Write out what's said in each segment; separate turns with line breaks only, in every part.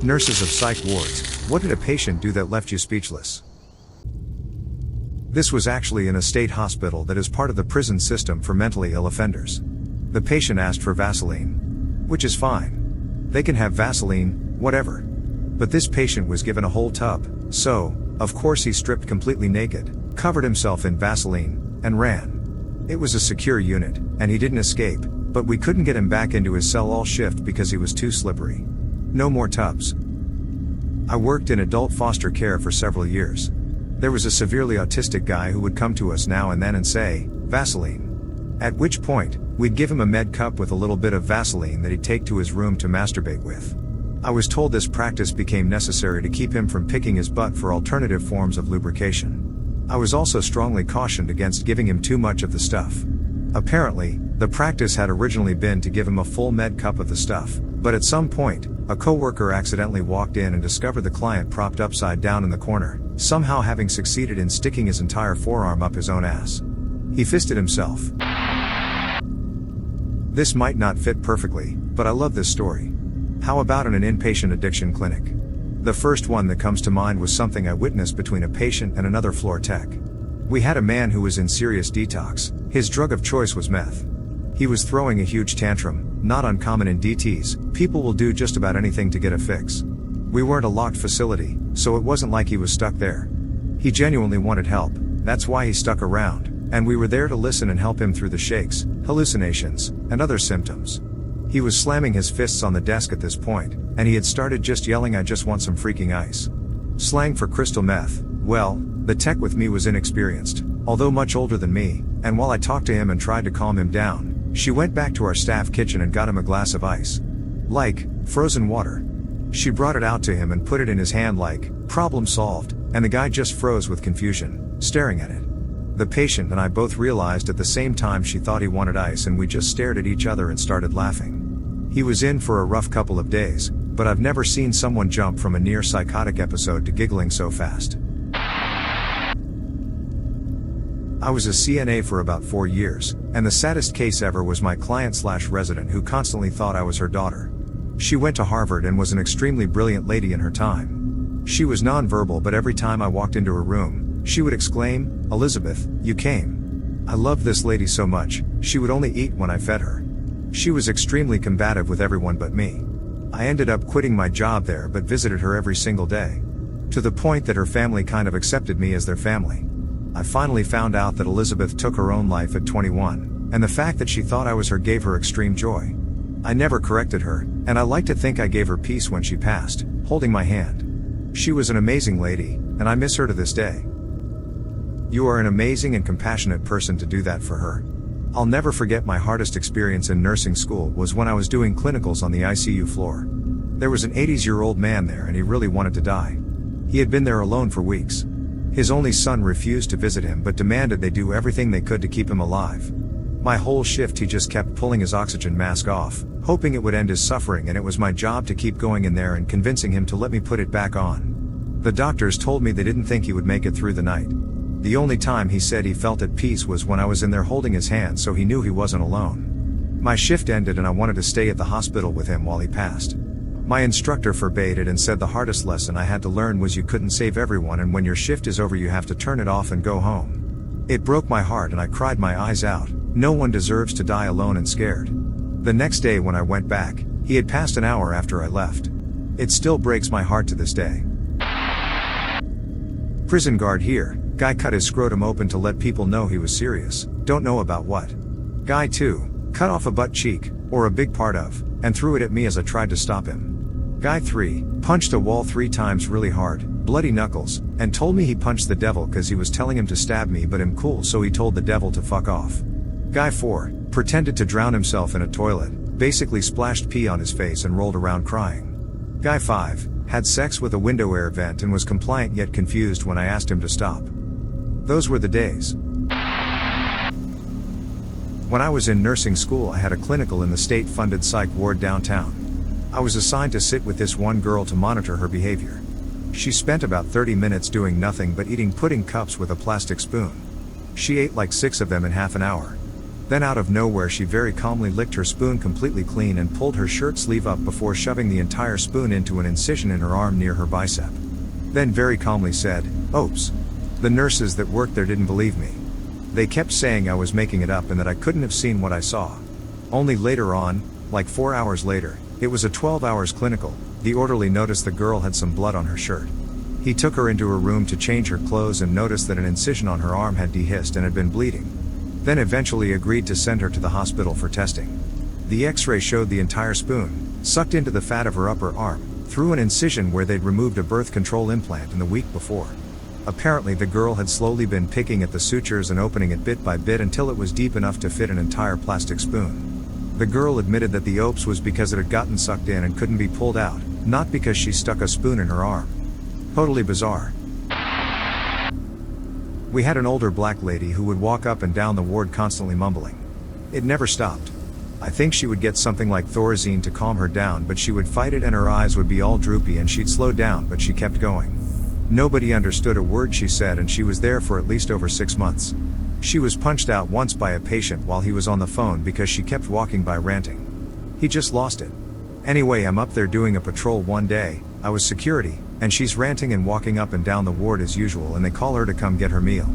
Nurses of Psych Wards, what did a patient do that left you speechless? This was actually in a state hospital that is part of the prison system for mentally ill offenders. The patient asked for Vaseline. Which is fine. They can have Vaseline, whatever. But this patient was given a whole tub, so, of course he stripped completely naked, covered himself in Vaseline, and ran. It was a secure unit, and he didn't escape, but we couldn't get him back into his cell all shift because he was too slippery. No more tubs. I worked in adult foster care for several years. There was a severely autistic guy who would come to us now and then and say, Vaseline. At which point, we'd give him a med cup with a little bit of Vaseline that he'd take to his room to masturbate with. I was told this practice became necessary to keep him from picking his butt for alternative forms of lubrication. I was also strongly cautioned against giving him too much of the stuff. Apparently, the practice had originally been to give him a full med cup of the stuff, but at some point, a coworker accidentally walked in and discovered the client propped upside down in the corner, somehow having succeeded in sticking his entire forearm up his own ass. He fisted himself. This might not fit perfectly, but I love this story. How about in an inpatient addiction clinic? The first one that comes to mind was something I witnessed between a patient and another floor tech. We had a man who was in serious detox. His drug of choice was meth. He was throwing a huge tantrum, not uncommon in DTs. People will do just about anything to get a fix. We weren't a locked facility, so it wasn't like he was stuck there. He genuinely wanted help, that's why he stuck around, and we were there to listen and help him through the shakes, hallucinations, and other symptoms. He was slamming his fists on the desk at this point, and he had started just yelling, "I just want some freaking ice." Slang for crystal meth. Well, the tech with me was inexperienced, although much older than me, and while I talked to him and tried to calm him down, she went back to our staff kitchen and got him a glass of ice. Like, frozen water. She brought it out to him and put it in his hand like, problem solved, and the guy just froze with confusion, staring at it. The patient and I both realized at the same time she thought he wanted ice, and we just stared at each other and started laughing. He was in for a rough couple of days, but I've never seen someone jump from a near psychotic episode to giggling so fast. I was a CNA for about 4 years, and the saddest case ever was my client/resident who constantly thought I was her daughter. She went to Harvard and was an extremely brilliant lady in her time. She was nonverbal, but every time I walked into her room, she would exclaim, "Elizabeth, you came." I loved this lady so much, she would only eat when I fed her. She was extremely combative with everyone but me. I ended up quitting my job there but visited her every single day. To the point that her family kind of accepted me as their family. I finally found out that Elizabeth took her own life at 21, and the fact that she thought I was her gave her extreme joy. I never corrected her, and I like to think I gave her peace when she passed, holding my hand. She was an amazing lady, and I miss her to this day. You are an amazing and compassionate person to do that for her. I'll never forget my hardest experience in nursing school was when I was doing clinicals on the ICU floor. There was an 80-year-old man there and he really wanted to die. He had been there alone for weeks. His only son refused to visit him but demanded they do everything they could to keep him alive. My whole shift he just kept pulling his oxygen mask off, hoping it would end his suffering, and it was my job to keep going in there and convincing him to let me put it back on. The doctors told me they didn't think he would make it through the night. The only time he said he felt at peace was when I was in there holding his hand, so he knew he wasn't alone. My shift ended and I wanted to stay at the hospital with him while he passed. My instructor forbade it and said the hardest lesson I had to learn was you couldn't save everyone, and when your shift is over you have to turn it off and go home. It broke my heart and I cried my eyes out. No one deserves to die alone and scared. The next day when I went back, he had passed an hour after I left. It still breaks my heart to this day. Prison guard here. Guy cut his scrotum open to let people know he was serious. Don't know about what. Guy 2, cut off a butt cheek, or a big part of, and threw it at me as I tried to stop him. Guy 3, punched a wall 3 times really hard, bloody knuckles, and told me he punched the devil cause he was telling him to stab me but I'm cool, so he told the devil to fuck off. Guy 4, pretended to drown himself in a toilet, basically splashed pee on his face and rolled around crying. Guy 5, had sex with a window air vent and was compliant yet confused when I asked him to stop. Those were the days. When I was in nursing school I had a clinical in the state-funded psych ward downtown. I was assigned to sit with this one girl to monitor her behavior. She spent about 30 minutes doing nothing but eating pudding cups with a plastic spoon. She ate like 6 of them in half an hour. Then out of nowhere she very calmly licked her spoon completely clean and pulled her shirt sleeve up before shoving the entire spoon into an incision in her arm near her bicep. Then very calmly said, "Oops." The nurses that worked there didn't believe me. They kept saying I was making it up and that I couldn't have seen what I saw. Only later on, like 4 hours later, it was a 12 hours clinical, the orderly noticed the girl had some blood on her shirt. He took her into her room to change her clothes and noticed that an incision on her arm had dehisced and had been bleeding. Then eventually agreed to send her to the hospital for testing. The x-ray showed the entire spoon, sucked into the fat of her upper arm, through an incision where they'd removed a birth control implant in the week before. Apparently the girl had slowly been picking at the sutures and opening it bit by bit until it was deep enough to fit an entire plastic spoon. The girl admitted that the oops was because it had gotten sucked in and couldn't be pulled out, not because she stuck a spoon in her arm. Totally bizarre. We had an older black lady who would walk up and down the ward constantly mumbling. It never stopped. I think she would get something like Thorazine to calm her down, but she would fight it and her eyes would be all droopy and she'd slow down, but she kept going. Nobody understood a word she said and she was there for at least over 6 months. She was punched out once by a patient while he was on the phone because she kept walking by ranting. He just lost it. Anyway, I'm up there doing a patrol one day, I was security, and she's ranting and walking up and down the ward as usual and they call her to come get her meal.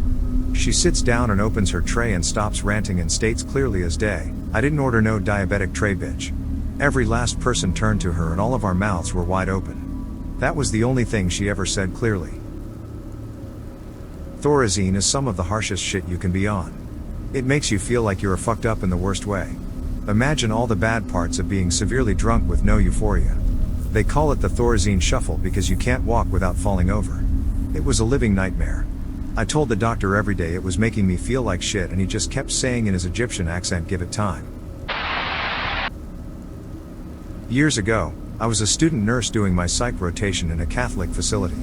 She sits down and opens her tray and stops ranting and states clearly as day, "I didn't order no diabetic tray, bitch." Every last person turned to her and all of our mouths were wide open. That was the only thing she ever said clearly. Thorazine is some of the harshest shit you can be on. It makes you feel like you're fucked up in the worst way. Imagine all the bad parts of being severely drunk with no euphoria. They call it the Thorazine shuffle because you can't walk without falling over. It was a living nightmare. I told the doctor every day it was making me feel like shit and he just kept saying in his Egyptian accent, "Give it time." Years ago, I was a student nurse doing my psych rotation in a Catholic facility.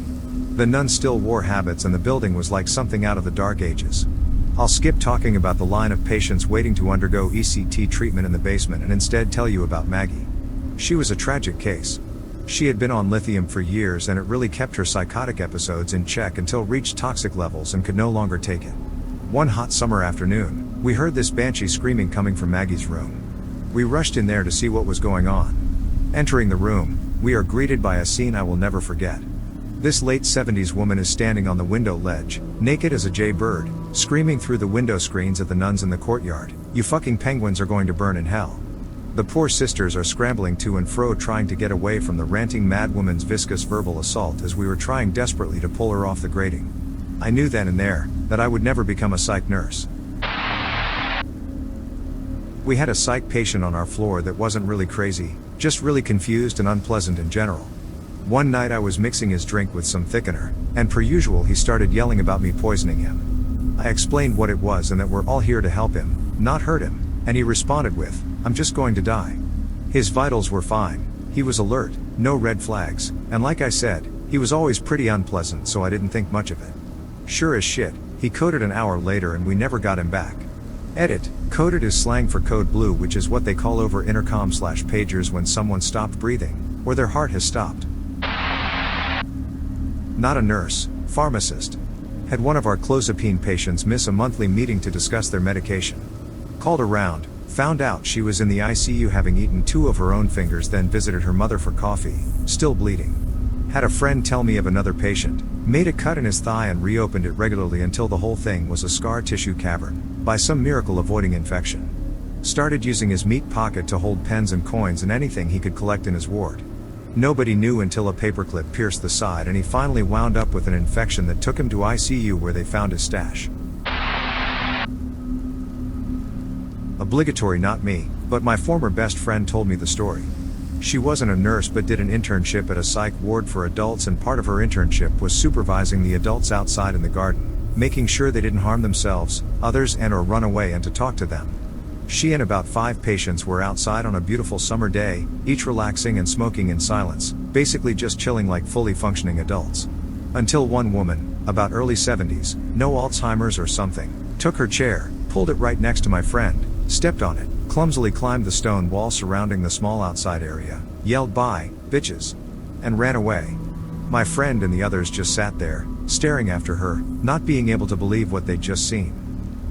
The nuns still wore habits and the building was like something out of the Dark Ages. I'll skip talking about the line of patients waiting to undergo ECT treatment in the basement and instead tell you about Maggie. She was a tragic case. She had been on lithium for years and it really kept her psychotic episodes in check until reached toxic levels and could no longer take it. One hot summer afternoon, we heard this banshee screaming coming from Maggie's room. We rushed in there to see what was going on. Entering the room, we are greeted by a scene I will never forget. This late 70s woman is standing on the window ledge, naked as a jaybird, screaming through the window screens at the nuns in the courtyard, "You fucking penguins are going to burn in hell." The poor sisters are scrambling to and fro trying to get away from the ranting mad woman's viscous verbal assault as we were trying desperately to pull her off the grating. I knew then and there that I would never become a psych nurse. We had a psych patient on our floor that wasn't really crazy, just really confused and unpleasant in general. One night I was mixing his drink with some thickener, and per usual he started yelling about me poisoning him. I explained what it was and that we're all here to help him, not hurt him, and he responded with, "I'm just going to die." His vitals were fine, he was alert, no red flags, and like I said, he was always pretty unpleasant so I didn't think much of it. Sure as shit, he coded an hour later and we never got him back. Edit, coded is slang for code blue, which is what they call over intercom/pagers when someone stopped breathing, or their heart has stopped. Not a nurse, pharmacist. Had one of our clozapine patients miss a monthly meeting to discuss their medication. Called around, found out she was in the ICU having eaten 2 of her own fingers, then visited her mother for coffee, still bleeding. Had a friend tell me of another patient, made a cut in his thigh and reopened it regularly until the whole thing was a scar tissue cavern, by some miracle avoiding infection. Started using his meat pocket to hold pens and coins and anything he could collect in his ward. Nobody knew until a paperclip pierced the side and he finally wound up with an infection that took him to ICU where they found his stash. Obligatory, not me, but my former best friend told me the story. She wasn't a nurse but did an internship at a psych ward for adults, and part of her internship was supervising the adults outside in the garden, making sure they didn't harm themselves, others and or run away, and to talk to them. She and about 5 patients were outside on a beautiful summer day, each relaxing and smoking in silence, basically just chilling like fully functioning adults. Until one woman, about early 70s, no Alzheimer's or something, took her chair, pulled it right next to my friend, stepped on it, clumsily climbed the stone wall surrounding the small outside area, yelled "Bye, bitches," and ran away. My friend and the others just sat there, staring after her, not being able to believe what they'd just seen.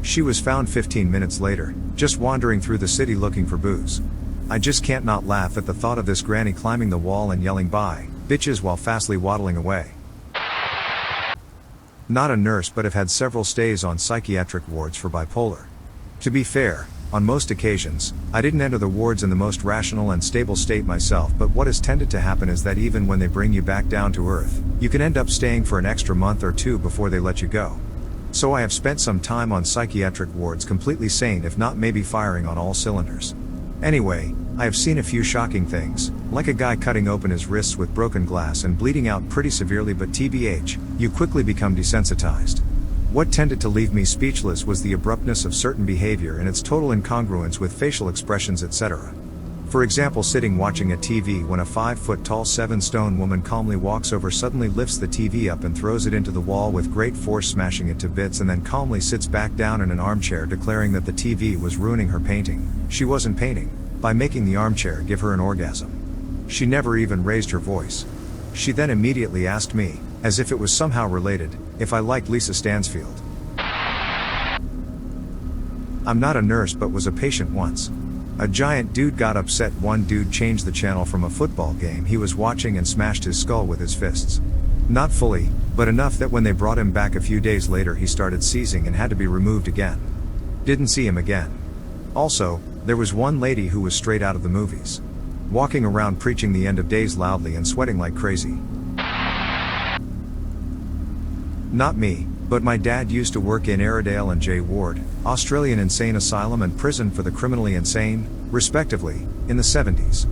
She was found 15 minutes later, just wandering through the city looking for booze. I just can't not laugh at the thought of this granny climbing the wall and yelling "Bye, bitches" while fastly waddling away. Not a nurse, but have had several stays on psychiatric wards for bipolar. To be fair, on most occasions, I didn't enter the wards in the most rational and stable state myself, but what has tended to happen is that even when they bring you back down to earth, you can end up staying for an extra month or two before they let you go. So I have spent some time on psychiatric wards completely sane, if not maybe firing on all cylinders. Anyway, I have seen a few shocking things, like a guy cutting open his wrists with broken glass and bleeding out pretty severely, but TBH, you quickly become desensitized. What tended to leave me speechless was the abruptness of certain behavior and its total incongruence with facial expressions, etc. For example, sitting watching a TV when a 5-foot-tall 7-stone woman calmly walks over, suddenly lifts the TV up and throws it into the wall with great force, smashing it to bits, and then calmly sits back down in an armchair, declaring that the TV was ruining her painting. She wasn't painting, by making the armchair give her an orgasm. She never even raised her voice. She then immediately asked me, as if it was somehow related, if I liked Lisa Stansfield. I'm not a nurse but was a patient once. A giant dude got upset. One dude changed the channel from a football game he was watching and smashed his skull with his fists. Not fully, but enough that when they brought him back a few days later he started seizing and had to be removed again. Didn't see him again. Also, there was one lady who was straight out of the movies. Walking around preaching the end of days loudly and sweating like crazy. Not me, but my dad used to work in Airedale and J Ward, Australian Insane Asylum and Prison for the Criminally Insane, respectively, in the 70s.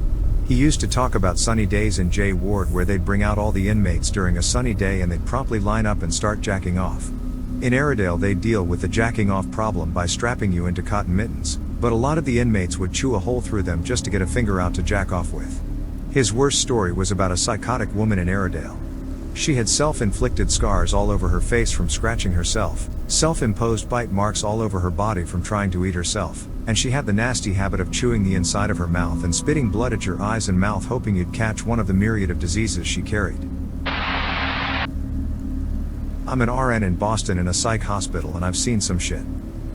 He used to talk about sunny days in J Ward where they'd bring out all the inmates during a sunny day and they'd promptly line up and start jacking off. In Airedale they'd deal with the jacking off problem by strapping you into cotton mittens, but a lot of the inmates would chew a hole through them just to get a finger out to jack off with. His worst story was about a psychotic woman in Airedale. She had self-inflicted scars all over her face from scratching herself, self-imposed bite marks all over her body from trying to eat herself, and she had the nasty habit of chewing the inside of her mouth and spitting blood at your eyes and mouth, hoping you'd catch one of the myriad of diseases she carried. I'm an RN in Boston in a psych hospital and I've seen some shit.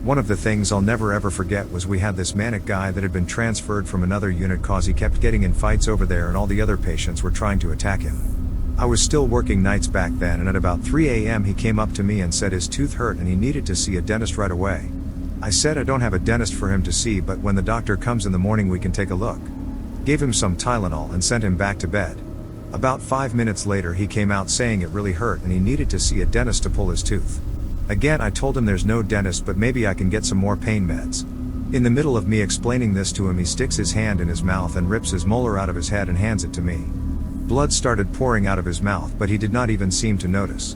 One of the things I'll never ever forget was we had this manic guy that had been transferred from another unit cause he kept getting in fights over there and all the other patients were trying to attack him. I was still working nights back then and at about 3 a.m. he came up to me and said his tooth hurt and he needed to see a dentist right away. I said I don't have a dentist for him to see, but when the doctor comes in the morning we can take a look. Gave him some Tylenol and sent him back to bed. About 5 minutes later he came out saying it really hurt and he needed to see a dentist to pull his tooth. Again I told him there's no dentist but maybe I can get some more pain meds. In the middle of me explaining this to him he sticks his hand in his mouth and rips his molar out of his head and hands it to me. Blood started pouring out of his mouth but he did not even seem to notice.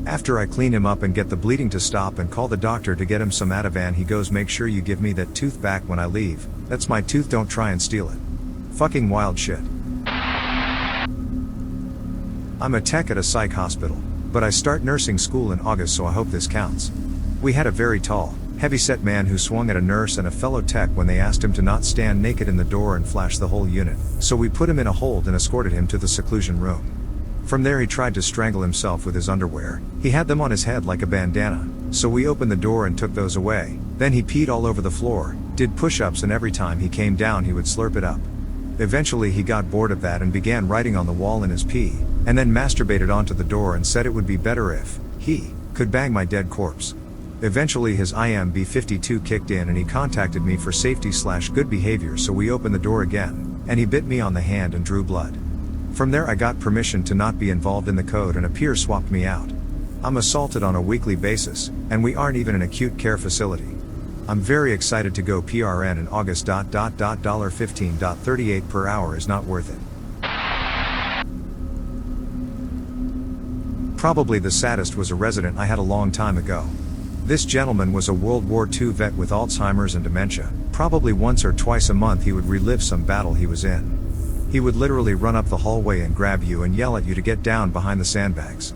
After I clean him up and get the bleeding to stop and call the doctor to get him some Ativan, he goes, "Make sure you give me that tooth back when I leave. That's my tooth, don't try and steal it." Fucking wild shit. I'm a tech at a psych hospital, but I start nursing school in August, so I hope this counts. We had a very tall, heavy-set man who swung at a nurse and a fellow tech when they asked him to not stand naked in the door and flash the whole unit, so we put him in a hold and escorted him to the seclusion room. From there he tried to strangle himself with his underwear. He had them on his head like a bandana, so we opened the door and took those away. Then he peed all over the floor, did push-ups, and every time he came down he would slurp it up. Eventually he got bored of that and began writing on the wall in his pee, and then masturbated onto the door and said it would be better if he could bang my dead corpse. Eventually his IMB-52 kicked in and he contacted me for safety/good behavior, so we opened the door again, and he bit me on the hand and drew blood. From there I got permission to not be involved in the code and a peer swapped me out. I'm assaulted on a weekly basis, and we aren't even an acute care facility. I'm very excited to go PRN in August. $15.38 per hour is not worth it. Probably the saddest was a resident I had a long time ago. This gentleman was a World War II vet with Alzheimer's and dementia. Probably once or twice a month he would relive some battle he was in. He would literally run up the hallway and grab you and yell at you to get down behind the sandbags.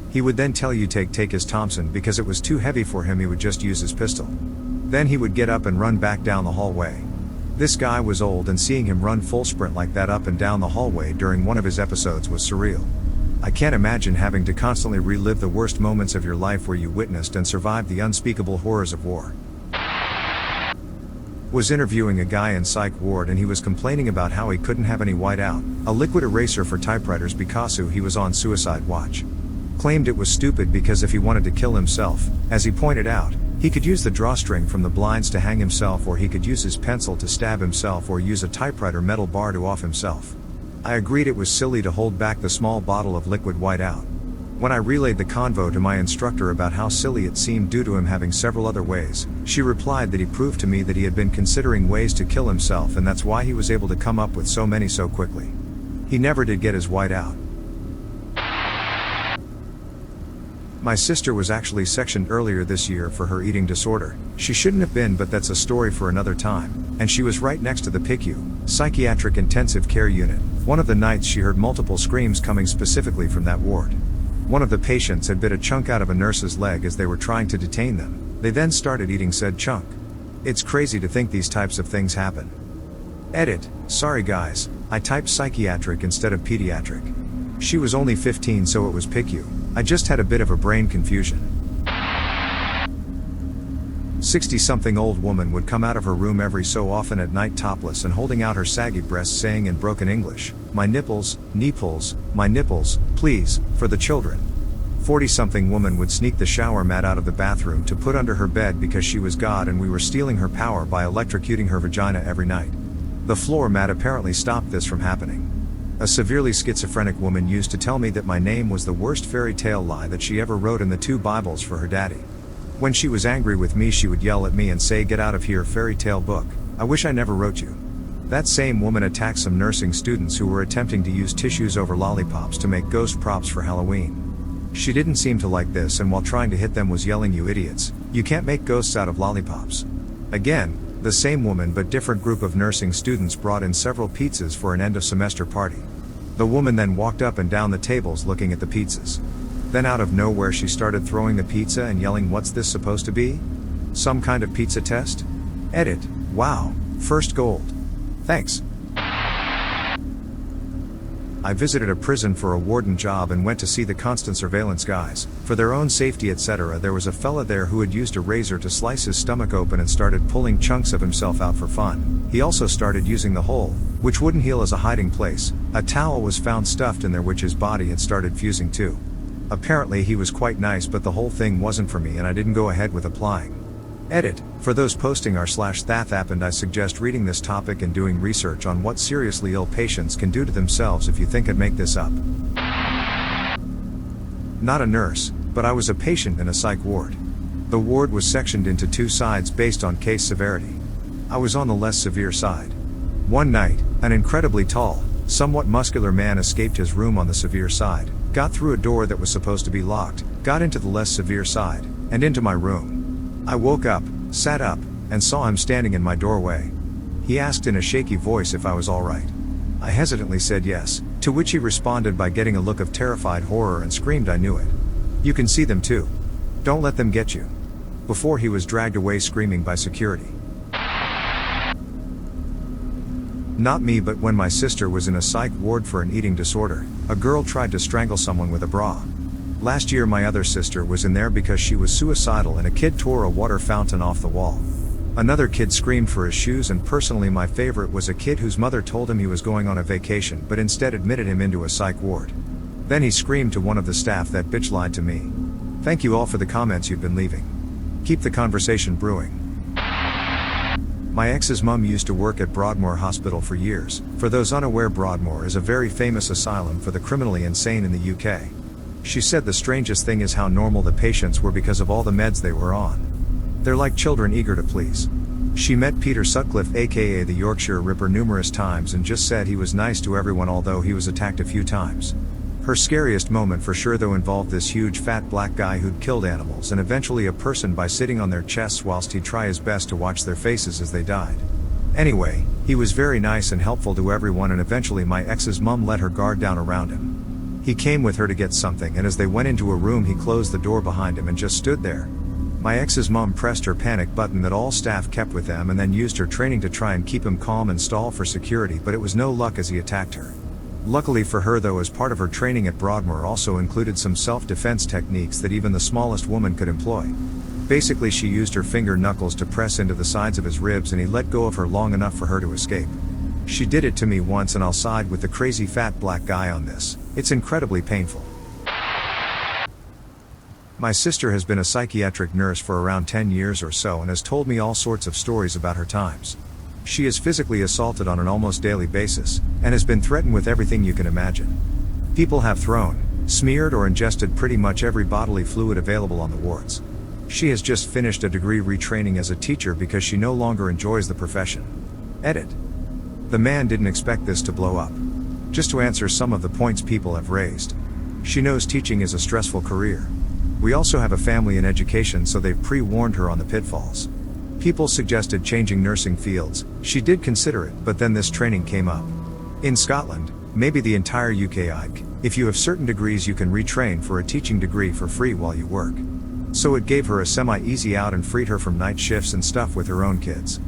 He would then tell you take his Thompson because it was too heavy for him, he would just use his pistol. Then he would get up and run back down the hallway. This guy was old and seeing him run full sprint like that up and down the hallway during one of his episodes was surreal. I can't imagine having to constantly relive the worst moments of your life where you witnessed and survived the unspeakable horrors of war. Was interviewing a guy in Psych Ward and he was complaining about how he couldn't have any whiteout, a liquid eraser for typewriters because he was on suicide watch. Claimed it was stupid because if he wanted to kill himself, as he pointed out, he could use the drawstring from the blinds to hang himself, or he could use his pencil to stab himself, or use a typewriter metal bar to off himself. I agreed it was silly to hold back the small bottle of liquid whiteout. When I relayed the convo to my instructor about how silly it seemed due to him having several other ways, she replied that he proved to me that he had been considering ways to kill himself, and that's why he was able to come up with so many so quickly. He never did get his whiteout. My sister was actually sectioned earlier this year for her eating disorder. She shouldn't have been, but that's a story for another time, and she was right next to the PICU, Psychiatric Intensive Care Unit. One of the nights she heard multiple screams coming specifically from that ward. One of the patients had bit a chunk out of a nurse's leg as they were trying to detain them. They then started eating said chunk. It's crazy to think these types of things happen. Edit, sorry guys, I typed psychiatric instead of pediatric. She was only 15, so it was PICU. I just had a bit of a brain confusion. 60-something old woman would come out of her room every so often at night topless and holding out her saggy breasts, saying in broken English, "My nipples, my nipples, please, for the children." 40-something woman would sneak the shower mat out of the bathroom to put under her bed because she was God and we were stealing her power by electrocuting her vagina every night. The floor mat apparently stopped this from happening. A severely schizophrenic woman used to tell me that my name was the worst fairy tale lie that she ever wrote in the 2 Bibles for her daddy. When she was angry with me, she would yell at me and say, "Get out of here, fairy tale book. I wish I never wrote you." That same woman attacked some nursing students who were attempting to use tissues over lollipops to make ghost props for Halloween. She didn't seem to like this, and while trying to hit them was yelling, "You idiots, you can't make ghosts out of lollipops." Again, the same woman but different group of nursing students brought in several pizzas for an end-of-semester party. The woman then walked up and down the tables looking at the pizzas. Then out of nowhere she started throwing the pizza and yelling, "What's this supposed to be? Some kind of pizza test?" Edit, wow, first gold. Thanks. I visited a prison for a warden job and went to see the constant surveillance guys. For their own safety etc. There was a fella there who had used a razor to slice his stomach open and started pulling chunks of himself out for fun. He also started using the hole, which wouldn't heal, as a hiding place. A towel was found stuffed in there which his body had started fusing to. Apparently he was quite nice, but the whole thing wasn't for me and I didn't go ahead with applying. Edit, for those posting r/that happened, I suggest reading this topic and doing research on what seriously ill patients can do to themselves if you think I'd make this up. Not a nurse, but I was a patient in a psych ward. The ward was sectioned into 2 sides based on case severity. I was on the less severe side. One night, an incredibly tall, somewhat muscular man escaped his room on the severe side, got through a door that was supposed to be locked, got into the less severe side, and into my room. I woke up, sat up, and saw him standing in my doorway. He asked in a shaky voice if I was alright. I hesitantly said yes, to which he responded by getting a look of terrified horror and screamed, "I knew it. You can see them too. Don't let them get you." Before he was dragged away screaming by security. Not me, but when my sister was in a psych ward for an eating disorder, a girl tried to strangle someone with a bra. Last year my other sister was in there because she was suicidal and a kid tore a water fountain off the wall. Another kid screamed for his shoes, and personally my favorite was a kid whose mother told him he was going on a vacation but instead admitted him into a psych ward. Then he screamed to one of the staff, "That bitch lied to me." Thank you all for the comments you've been leaving. Keep the conversation brewing. My ex's mom used to work at Broadmoor Hospital for years. For those unaware, Broadmoor is a very famous asylum for the criminally insane in the UK. She said the strangest thing is how normal the patients were because of all the meds they were on. They're like children eager to please. She met Peter Sutcliffe aka the Yorkshire Ripper numerous times and just said he was nice to everyone, although he was attacked a few times. Her scariest moment for sure though involved this huge fat black guy who'd killed animals and eventually a person by sitting on their chests whilst he'd try his best to watch their faces as they died. Anyway, he was very nice and helpful to everyone, and eventually my ex's mum let her guard down around him. He came with her to get something, and as they went into a room he closed the door behind him and just stood there. My ex's mom pressed her panic button that all staff kept with them and then used her training to try and keep him calm and stall for security, but it was no luck as he attacked her. Luckily for her though, as part of her training at Broadmoor also included some self-defense techniques that even the smallest woman could employ. Basically, she used her finger knuckles to press into the sides of his ribs and he let go of her long enough for her to escape. She did it to me once and I'll side with the crazy fat black guy on this. It's incredibly painful. My sister has been a psychiatric nurse for around 10 years or so and has told me all sorts of stories about her times. She is physically assaulted on an almost daily basis, and has been threatened with everything you can imagine. People have thrown, smeared or ingested pretty much every bodily fluid available on the wards. She has just finished a degree retraining as a teacher because she no longer enjoys the profession. Edit. The man didn't expect this to blow up. Just to answer some of the points people have raised. She knows teaching is a stressful career. We also have a family in education, so they've pre-warned her on the pitfalls. People suggested changing nursing fields. She did consider it, but then this training came up. In Scotland, maybe the entire UK, if you have certain degrees you can retrain for a teaching degree for free while you work. So it gave her a semi-easy out and freed her from night shifts and stuff with her own kids.